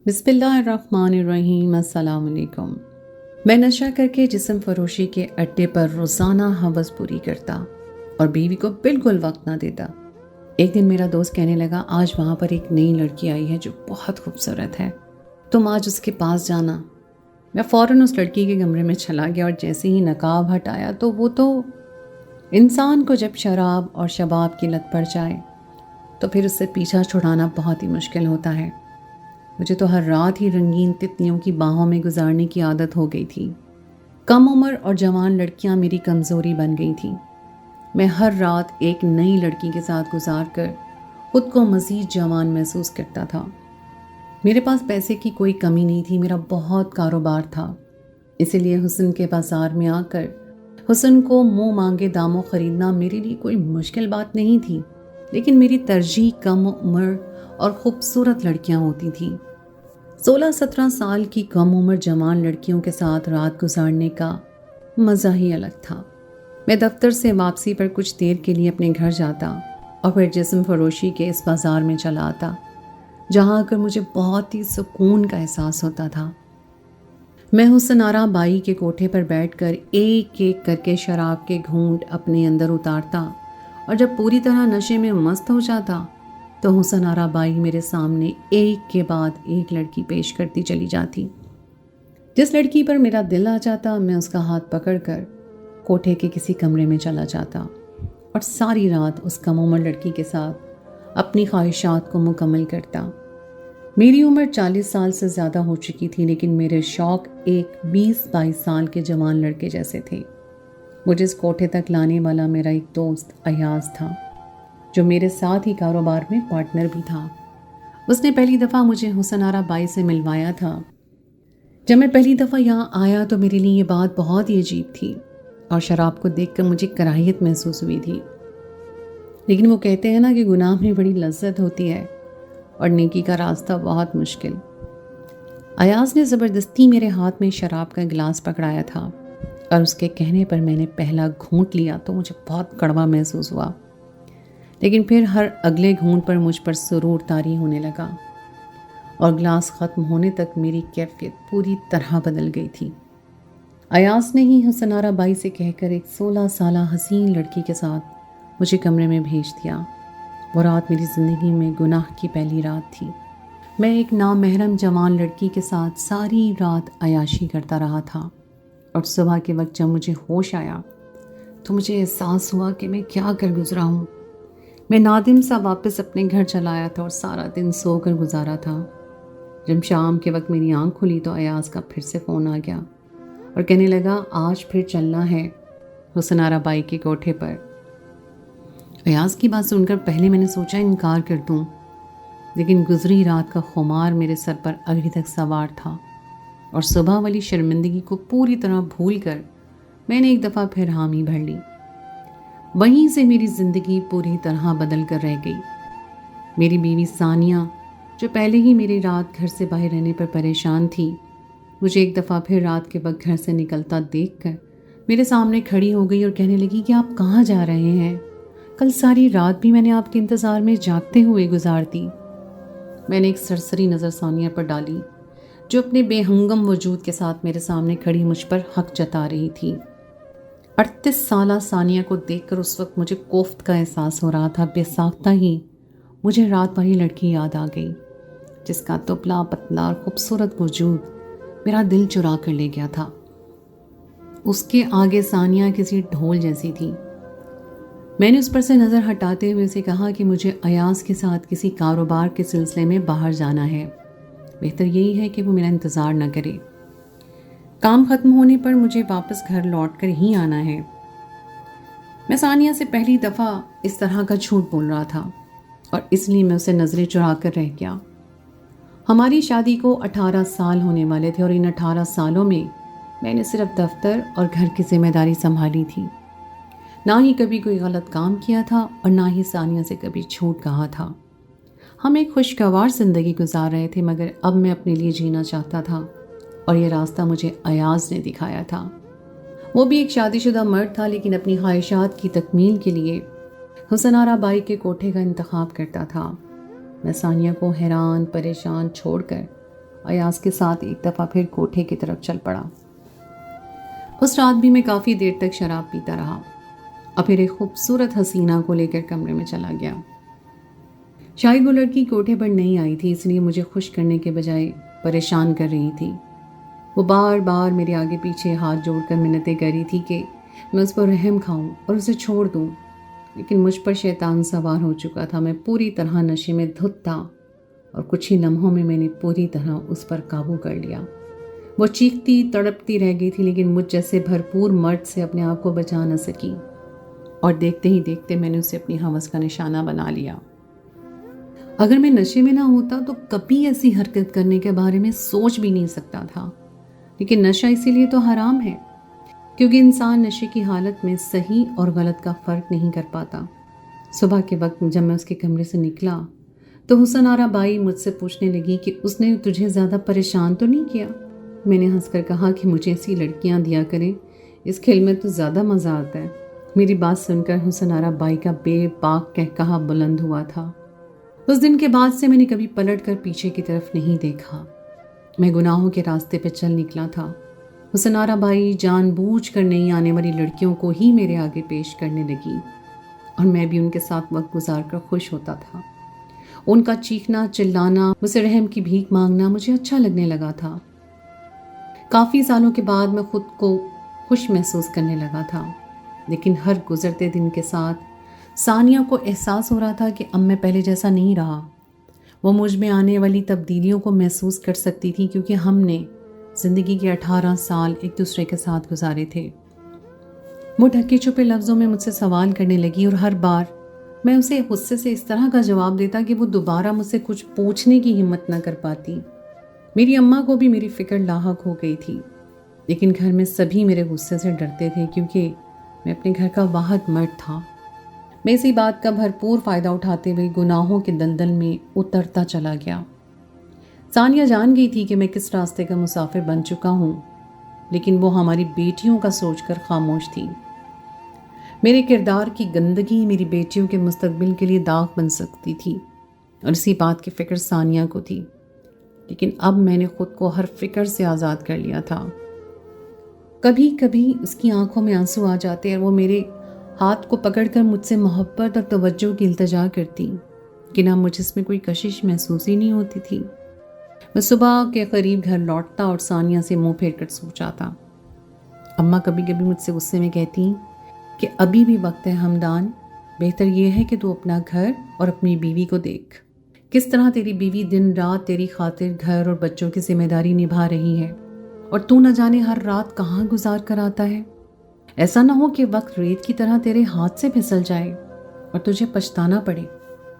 بسم اللہ الرحمن الرحیم۔ السلام علیکم۔ میں نشہ کر کے جسم فروشی کے اڈے پر روزانہ ہوس پوری کرتا اور بیوی کو بالکل وقت نہ دیتا۔ ایک دن میرا دوست کہنے لگا، آج وہاں پر ایک نئی لڑکی آئی ہے جو بہت خوبصورت ہے، تم آج اس کے پاس جانا۔ میں فوراً اس لڑکی کے کمرے میں چلا گیا اور جیسے ہی نقاب ہٹایا تو وہ انسان کو جب شراب اور شباب کی لت پڑ جائے تو پھر اس سے پیچھا چھڑانا بہت ہی مشکل ہوتا ہے۔ مجھے تو ہر رات ہی رنگین تتلیوں کی باہوں میں گزارنے کی عادت ہو گئی تھی۔ کم عمر اور جوان لڑکیاں میری کمزوری بن گئی تھیں۔ میں ہر رات ایک نئی لڑکی کے ساتھ گزار کر خود کو مزید جوان محسوس کرتا تھا۔ میرے پاس پیسے کی کوئی کمی نہیں تھی، میرا بہت کاروبار تھا، اسی لیے حسن کے بازار میں آ کر حسن کو منہ مانگے داموں خریدنا میرے لیے کوئی مشکل بات نہیں تھی، لیکن میری ترجیح کم عمر اور خوبصورت لڑکیاں ہوتی تھیں۔ 16-17 سال کی کم عمر جوان لڑکیوں کے ساتھ رات گزارنے کا مزہ ہی الگ تھا۔ میں دفتر سے واپسی پر کچھ دیر کے لیے اپنے گھر جاتا اور پھر جسم فروشی کے اس بازار میں چلا آتا، جہاں آ کر مجھے بہت ہی سکون کا احساس ہوتا تھا۔ میں حسن آرا بائی کے کوٹھے پر بیٹھ کر ایک ایک کر کے شراب کے گھونٹ اپنے اندر اتارتا اور جب پوری طرح نشے میں مست ہو جاتا تو حسن آرا بائی میرے سامنے ایک کے بعد ایک لڑکی پیش کرتی چلی جاتی۔ جس لڑکی پر میرا دل آ جاتا میں اس کا ہاتھ پکڑ کر کوٹھے کے کسی کمرے میں چلا جاتا اور ساری رات اس کم عمر لڑکی کے ساتھ اپنی خواہشات کو مکمل کرتا۔ میری عمر 40 سال سے زیادہ ہو چکی تھی، لیکن میرے شوق ایک 20-22 سال کے جوان لڑکے جیسے تھے۔ مجھے اس کوٹھے تک لانے والا میرا ایک دوست ایاز تھا، جو میرے ساتھ ہی کاروبار میں پارٹنر بھی تھا۔ اس نے پہلی دفعہ مجھے حسن آرا بائی سے ملوایا تھا۔ جب میں پہلی دفعہ یہاں آیا تو میرے لیے یہ بات بہت ہی عجیب تھی اور شراب کو دیکھ کر مجھے کراہیت محسوس ہوئی تھی، لیکن وہ کہتے ہیں نا کہ گناہ میں بڑی لذت ہوتی ہے اور نیکی کا راستہ بہت مشکل۔ ایاز نے زبردستی میرے ہاتھ میں شراب کا گلاس پکڑایا تھا اور اس کے کہنے پر میں نے پہلا گھونٹ لیا تو مجھے بہت کڑوا محسوس ہوا، لیکن پھر ہر اگلے گھونٹ پر مجھ پر سرور طاری ہونے لگا اور گلاس ختم ہونے تک میری کیفیت پوری طرح بدل گئی تھی۔ ایاز نے ہی حسن آرا بائی سے کہہ کر ایک 16 سالہ حسین لڑکی کے ساتھ مجھے کمرے میں بھیج دیا۔ وہ رات میری زندگی میں گناہ کی پہلی رات تھی۔ میں ایک نامحرم جوان لڑکی کے ساتھ ساری رات عیاشی کرتا رہا تھا اور صبح کے وقت جب مجھے ہوش آیا تو مجھے احساس ہوا کہ میں کیا کر گزرا ہوں۔ میں نادم سا واپس اپنے گھر چلا آیا تھا اور سارا دن سو کر گزارا تھا۔ جب شام کے وقت میری آنکھ کھلی تو ایاز کا پھر سے فون آ گیا اور کہنے لگا، آج پھر چلنا ہے حسن آرا بائی کے کوٹھے پر۔ ایاز کی بات سن کر پہلے میں نے سوچا انکار کر دوں، لیکن گزری رات کا خمار میرے سر پر ابھی تک سوار تھا اور صبح والی شرمندگی کو پوری طرح بھول کر میں نے ایک دفعہ پھر حامی بھر لی۔ وہیں سے میری زندگی پوری طرح بدل کر رہ گئی۔ میری بیوی ثانیہ، جو پہلے ہی میری رات گھر سے باہر رہنے پر پریشان تھی، مجھے ایک دفعہ پھر رات کے وقت گھر سے نکلتا دیکھ کر میرے سامنے کھڑی ہو گئی اور کہنے لگی کہ آپ کہاں جا رہے ہیں؟ کل ساری رات بھی میں نے آپ کے انتظار میں جاگتے ہوئے گزار دی۔ میں نے ایک سرسری نظر ثانیہ پر ڈالی، جو اپنے بے ہنگم وجود کے ساتھ میرے سامنے کھڑی مجھ پر حق جتا رہی تھی۔ 38 سالہ ثانیہ کو دیکھ کر اس وقت مجھے کوفت کا احساس ہو رہا تھا۔ بے ساختہ ہی مجھے رات والی لڑکی یاد آ گئی، جس کا دبلا پتلا اور خوبصورت وجود میرا دل چرا کر لے گیا تھا۔ اس کے آگے ثانیہ کسی ڈھول جیسی تھی۔ میں نے اس پر سے نظر ہٹاتے ہوئے اسے کہا کہ مجھے ایاز کے ساتھ کسی کاروبار کے سلسلے میں باہر جانا ہے، بہتر یہی ہے کہ وہ میرا انتظار نہ کرے۔ کام ختم ہونے پر مجھے واپس گھر لوٹ کر ہی آنا ہے۔ میں ثانیہ سے پہلی دفعہ اس طرح کا جھوٹ بول رہا تھا اور اس لیے میں اسے نظریں چرا کر رہ گیا۔ ہماری شادی کو 18 سال ہونے والے تھے اور ان 18 سالوں میں نے صرف دفتر اور گھر کی ذمہ داری سنبھالی تھی، نہ ہی کبھی کوئی غلط کام کیا تھا اور نہ ہی ثانیہ سے کبھی جھوٹ کہا تھا۔ ہم ایک خوشگوار زندگی گزار رہے تھے، مگر اب میں اپنے لیے جینا چاہتا تھا اور یہ راستہ مجھے ایاز نے دکھایا تھا۔ وہ بھی ایک شادی شدہ مرد تھا، لیکن اپنی خواہشات کی تکمیل کے لیے حسن آرا بائی کے کوٹھے کا انتخاب کرتا تھا۔ میں ثانیہ کو حیران پریشان چھوڑ کر ایاز کے ساتھ ایک دفعہ پھر کوٹھے کی طرف چل پڑا۔ اس رات بھی میں کافی دیر تک شراب پیتا رہا اور پھر ایک خوبصورت حسینہ کو لے کر کمرے میں چلا گیا۔ شاید وہ لڑکی کوٹھے پر نہیں آئی تھی، اس لیے مجھے خوش کرنے کے بجائے پریشان کر رہی تھی۔ وہ بار بار میرے آگے پیچھے ہاتھ جوڑ کر منتیں کر رہی تھی کہ میں اس پر رحم کھاؤں اور اسے چھوڑ دوں، لیکن مجھ پر شیطان سوار ہو چکا تھا۔ میں پوری طرح نشے میں دھت تھا اور کچھ ہی لمحوں میں میں نے پوری طرح اس پر قابو کر لیا۔ وہ چیختی تڑپتی رہ گئی تھی، لیکن مجھ جیسے بھرپور مرد سے اپنے آپ کو بچا نہ سکی، اور دیکھتے ہی دیکھتے میں نے اسے اپنی ہوس کا نشانہ بنا لیا۔ اگر میں نشے میں نہ ہوتا تو کبھی ایسی حرکت کرنے کے بارے میں سوچ بھی نہیں سکتا تھا، لیکن نشہ اسی لیے تو حرام ہے کیونکہ انسان نشے کی حالت میں صحیح اور غلط کا فرق نہیں کر پاتا۔ صبح کے وقت جب میں اس کے کمرے سے نکلا تو حسن آرا بائی مجھ سے پوچھنے لگی کہ اس نے تجھے زیادہ پریشان تو نہیں کیا؟ میں نے ہنس کر کہا کہ مجھے ایسی لڑکیاں دیا کریں، اس کھیل میں تو زیادہ مزہ آتا ہے۔ میری بات سن کر حسن آرا بائی کا بے باک کہکہا بلند ہوا تھا۔ اس دن کے بعد سے میں نے کبھی پلٹ کر پیچھے کی طرف نہیں دیکھا۔ میں گناہوں کے راستے پہ چل نکلا تھا۔ حسن آرا بائی جان بوجھ کر نہیں آنے والی لڑکیوں کو ہی میرے آگے پیش کرنے لگی، اور میں بھی ان کے ساتھ وقت گزار کر خوش ہوتا تھا۔ ان کا چیخنا، چلانا، مجھ سے رحم کی بھیک مانگنا مجھے اچھا لگنے لگا تھا۔ کافی سالوں کے بعد میں خود کو خوش محسوس کرنے لگا تھا، لیکن ہر گزرتے دن کے ساتھ ثانیہ کو احساس ہو رہا تھا کہ اب میں پہلے جیسا نہیں رہا۔ وہ مجھ میں آنے والی تبدیلیوں کو محسوس کر سکتی تھی کیونکہ ہم نے زندگی کے 18 سال ایک دوسرے کے ساتھ گزارے تھے۔ وہ ڈھکے چھپے لفظوں میں مجھ سے سوال کرنے لگی اور ہر بار میں اسے غصے سے اس طرح کا جواب دیتا کہ وہ دوبارہ مجھ سے کچھ پوچھنے کی ہمت نہ کر پاتی۔ میری اماں کو بھی میری فکر لاحق ہو گئی تھی، لیکن گھر میں سبھی میرے غصے سے ڈرتے تھے کیونکہ میں اپنے گھر کا واحد مرد تھا۔ میں اسی بات کا بھرپور فائدہ اٹھاتے ہوئے گناہوں کے دلدل میں اترتا چلا گیا۔ ثانیہ جان گئی تھی کہ میں کس راستے کا مسافر بن چکا ہوں، لیکن وہ ہماری بیٹیوں کا سوچ کر خاموش تھی۔ میرے کردار کی گندگی میری بیٹیوں کے مستقبل کے لیے داغ بن سکتی تھی، اور اسی بات کی فکر ثانیہ کو تھی، لیکن اب میں نے خود کو ہر فکر سے آزاد کر لیا تھا۔ کبھی کبھی اس کی آنکھوں میں آنسو آ جاتے اور وہ میرے ہاتھ کو پکڑ کر مجھ سے محبت اور توجہ کی التجا کرتی، لیکن اب مجھے اس میں کوئی کشش محسوس ہی نہیں ہوتی تھی۔ میں صبح کے قریب گھر لوٹتا اور ثانیہ سے منہ پھیر کر سو جاتا۔ اماں کبھی کبھی مجھ سے غصے میں کہتی کہ ابھی بھی وقت ہے ہمدان، بہتر یہ ہے کہ تو اپنا گھر اور اپنی بیوی کو دیکھ، کس طرح تیری بیوی دن رات تیری خاطر گھر اور بچوں کی ذمہ داری نبھا رہی ہے، اور تو نہ جانے ہر رات کہاں گزار کر آتا ہے۔ ایسا نہ ہو کہ وقت ریت کی طرح تیرے ہاتھ سے پھسل جائے اور تجھے پچھتانا پڑے۔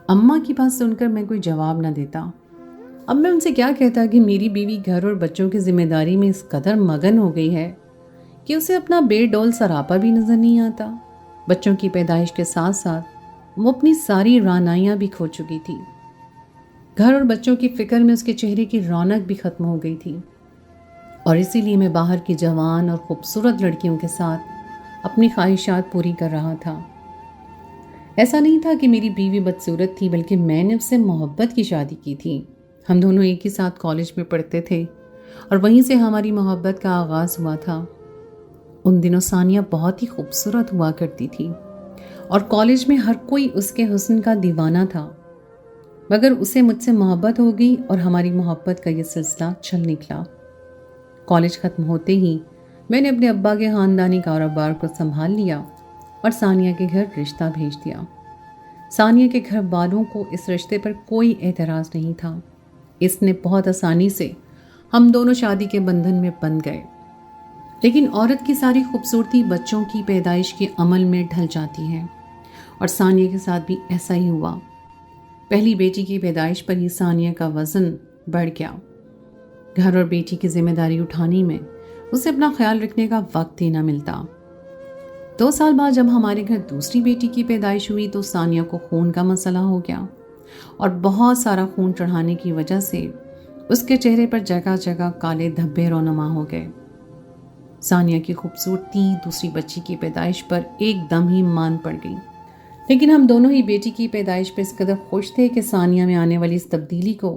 اماں کی بات سن کر میں کوئی جواب نہ دیتا۔ اب میں ان سے کیا کہتا کہ میری بیوی گھر اور بچوں کی ذمہ داری میں اس قدر مگن ہو گئی ہے کہ اسے اپنا بے ڈول سراپا بھی نظر نہیں آتا۔ بچوں کی پیدائش کے ساتھ ساتھ وہ اپنی ساری رعنائیاں بھی کھو چکی تھی۔ گھر اور بچوں کی فکر میں اس کے چہرے کی رونق بھی ختم ہو گئی تھی، اور اسی لیے میں باہر کی جوان اور خوبصورت لڑکیوں کے ساتھ اپنی خواہشات پوری کر رہا تھا۔ ایسا نہیں تھا کہ میری بیوی بدصورت تھی، بلکہ میں نے اس سے محبت کی شادی کی تھی۔ ہم دونوں ایک ہی ساتھ کالج میں پڑھتے تھے اور وہیں سے ہماری محبت کا آغاز ہوا تھا۔ ان دنوں ثانیہ بہت ہی خوبصورت ہوا کرتی تھی اور کالج میں ہر کوئی اس کے حسن کا دیوانہ تھا، مگر اسے مجھ سے محبت ہو گئی اور ہماری محبت کا یہ سلسلہ چل نکلا۔ کالج ختم ہوتے ہی میں نے اپنے ابا کے خاندانی کاروبار کو سنبھال لیا اور ثانیہ کے گھر رشتہ بھیج دیا۔ ثانیہ کے گھر والوں کو اس رشتے پر کوئی اعتراض نہیں تھا۔ اس نے بہت آسانی سے ہم دونوں شادی کے بندھن میں بندھ گئے، لیکن عورت کی ساری خوبصورتی بچوں کی پیدائش کے عمل میں ڈھل جاتی ہے، اور ثانیہ کے ساتھ بھی ایسا ہی ہوا۔ پہلی بیٹی کی پیدائش پر ہی ثانیہ کا وزن بڑھ گیا۔ گھر اور بیٹی کی ذمہ داری اٹھانے میں اسے اپنا خیال رکھنے کا وقت ہی نہ ملتا۔ 2 سال بعد جب ہمارے گھر دوسری بیٹی کی پیدائش ہوئی تو ثانیہ کو خون کا مسئلہ ہو گیا، اور بہت سارا خون چڑھانے کی وجہ سے اس کے چہرے پر جگہ جگہ کالے دھبے رونما ہو گئے۔ ثانیہ کی خوبصورتی دوسری بچی کی پیدائش پر ایک دم ہی مان پڑ گئی، لیکن ہم دونوں ہی بیٹی کی پیدائش پر اس قدر خوش تھے کہ ثانیہ میں آنے والی اس تبدیلی کو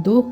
2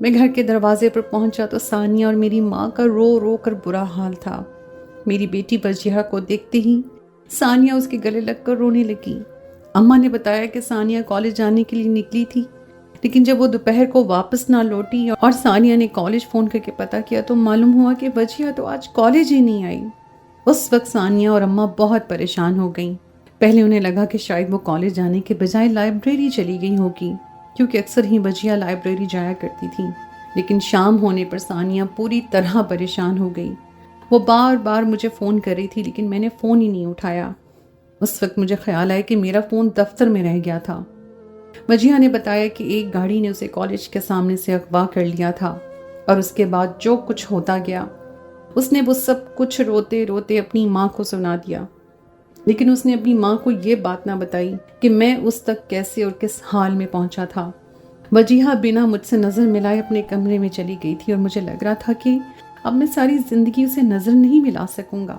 میں گھر کے دروازے پر پہنچا تو ثانیہ اور میری ماں کا رو رو کر برا حال تھا۔ میری بیٹی وجیہہ کو دیکھتے ہی ثانیہ اس کے گلے لگ کر رونے لگی۔ اماں نے بتایا کہ ثانیہ کالج جانے کے لیے نکلی تھی، لیکن جب وہ دوپہر کو واپس نہ لوٹی اور ثانیہ نے کالج فون کر کے پتہ کیا تو معلوم ہوا کہ وجیہہ تو آج کالج ہی نہیں آئی۔ اس وقت ثانیہ اور اماں بہت پریشان ہو گئیں۔ پہلے انہیں لگا کہ شاید وہ کالج جانے کے بجائے لائبریری چلی گئی ہوگی، کیونکہ اکثر ہی وجیہہ لائبریری جایا کرتی تھی۔ لیکن شام ہونے پر ثانیہ پوری طرح پریشان ہو گئی۔ وہ بار بار مجھے فون کر رہی تھی، لیکن میں نے فون ہی نہیں اٹھایا۔ اس وقت مجھے خیال آیا کہ میرا فون دفتر میں رہ گیا تھا۔ وجیہہ نے بتایا کہ ایک گاڑی نے اسے کالج کے سامنے سے اغوا کر لیا تھا، اور اس کے بعد جو کچھ ہوتا گیا اس نے وہ سب کچھ روتے روتے اپنی ماں کو سنا دیا۔ لیکن اس نے اپنی ماں کو یہ بات نہ بتائی کہ میں اس تک کیسے اور کس حال میں پہنچا تھا۔ وجیہہ بنا مجھ سے نظر ملائے اپنے کمرے میں چلی گئی تھی، اور مجھے لگ رہا تھا کہ اب میں ساری زندگی اسے نظر نہیں ملا سکوں گا۔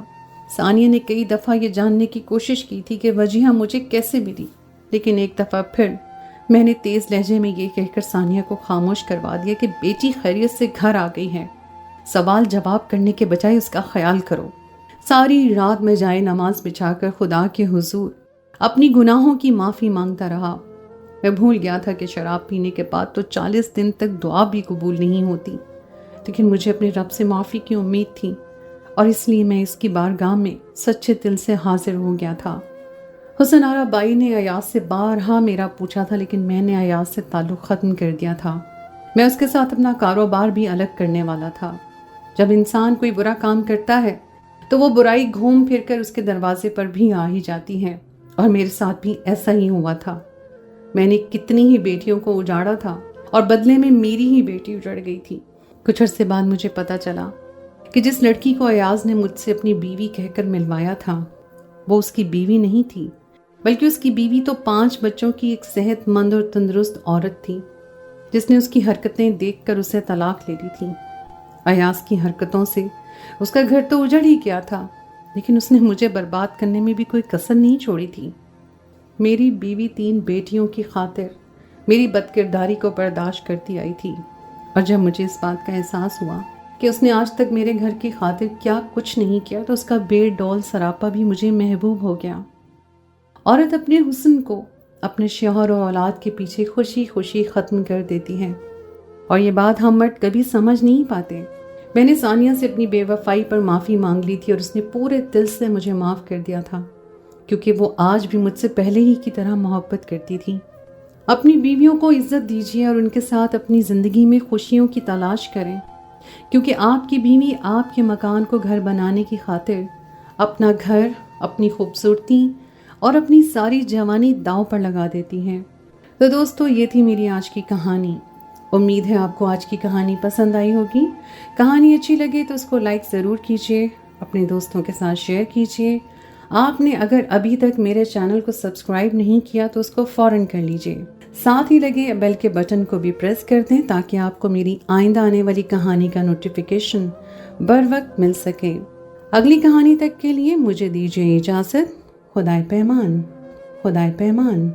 ثانیہ نے کئی دفعہ یہ جاننے کی کوشش کی تھی کہ وجیہہ مجھے کیسے ملی، لیکن ایک دفعہ پھر میں نے تیز لہجے میں یہ کہہ کر ثانیہ کو خاموش کروا دیا کہ بیٹی خیریت سے گھر آ گئی ہے، سوال جواب کرنے کے بجائے اس کا خیال کرو۔ ساری رات میں جائے نماز بچھا کر خدا کے حضور اپنی گناہوں کی معافی مانگتا رہا۔ میں بھول گیا تھا کہ شراب پینے کے بعد تو 40 دن تک دعا بھی قبول نہیں ہوتی، لیکن مجھے اپنے رب سے معافی کی امید تھی، اور اس لیے میں اس کی بارگاہ میں سچے دل سے حاضر ہو گیا تھا۔ حسن آرا بائی نے ایاز سے بارہا میرا پوچھا تھا، لیکن میں نے ایاز سے تعلق ختم کر دیا تھا۔ میں اس کے ساتھ اپنا کاروبار بھی الگ کرنے والا تھا۔ جب انسان کوئی برا کام کرتا ہے تو وہ برائی گھوم پھر کر اس کے دروازے پر بھی آ ہی جاتی ہے، اور میرے ساتھ بھی ایسا ہی ہوا تھا۔ میں نے کتنی ہی بیٹیوں کو اجاڑا تھا، اور بدلے میں میری ہی بیٹی اجڑ گئی تھی۔ کچھ عرصے بعد مجھے پتا چلا کہ جس لڑکی کو ایاز نے مجھ سے اپنی بیوی کہہ کر ملوایا تھا وہ اس کی بیوی نہیں تھی، بلکہ اس کی بیوی تو 5 بچوں کی ایک صحت مند اور تندرست عورت تھی، جس نے اس کی حرکتیں دیکھ کر اسے طلاق لے لی تھی۔ ایاز کی حرکتوں سے اس کا گھر تو اجڑ ہی گیا تھا، لیکن اس نے مجھے برباد کرنے میں بھی کوئی کسر نہیں چھوڑی تھی۔ میری بیوی 3 بیٹیوں کی خاطر میری بدکرداری کو برداشت کرتی آئی تھی، اور جب مجھے اس بات کا احساس ہوا کہ اس نے آج تک میرے گھر کی خاطر کیا کچھ نہیں کیا تو اس کا بے ڈول سراپا بھی مجھے محبوب ہو گیا۔ عورت اپنے حسن کو اپنے شوہر اور اولاد کے پیچھے خوشی خوشی ختم کر دیتی ہے، اور یہ بات ہم مرد کبھی سمجھ نہیں پاتے۔ میں نے ثانیہ سے اپنی بے وفائی پر معافی مانگ لی تھی، اور اس نے پورے دل سے مجھے معاف کر دیا تھا، کیونکہ وہ آج بھی مجھ سے پہلے ہی کی طرح محبت کرتی تھی۔ اپنی بیویوں کو عزت دیجیے اور ان کے ساتھ اپنی زندگی میں خوشیوں کی تلاش کریں، کیونکہ آپ کی بیوی آپ کے مکان کو گھر بنانے کی خاطر اپنا گھر، اپنی خوبصورتی اور اپنی ساری جوانی داؤ پر لگا دیتی ہے۔ تو دوستو، یہ تھی میری آج کی کہانی۔ امید ہے آپ کو آج کی کہانی پسند آئی ہوگی۔ کہانی اچھی لگے تو اس کو لائک ضرور کیجیے، اپنے دوستوں کے ساتھ شیئر کیجیے۔ آپ نے اگر ابھی تک میرے چینل کو سبسکرائب نہیں کیا تو اس کو فوراً کر لیجیے، ساتھ ہی لگے بیل کے بٹن کو بھی پریس کر دیں تاکہ آپ کو میری آئندہ آنے والی کہانی کا نوٹیفیکیشن بر وقت مل سکے۔ اگلی کہانی تک کے لیے مجھے دیجیے اجازت۔ خدائے پیمان، خدائے پیمان۔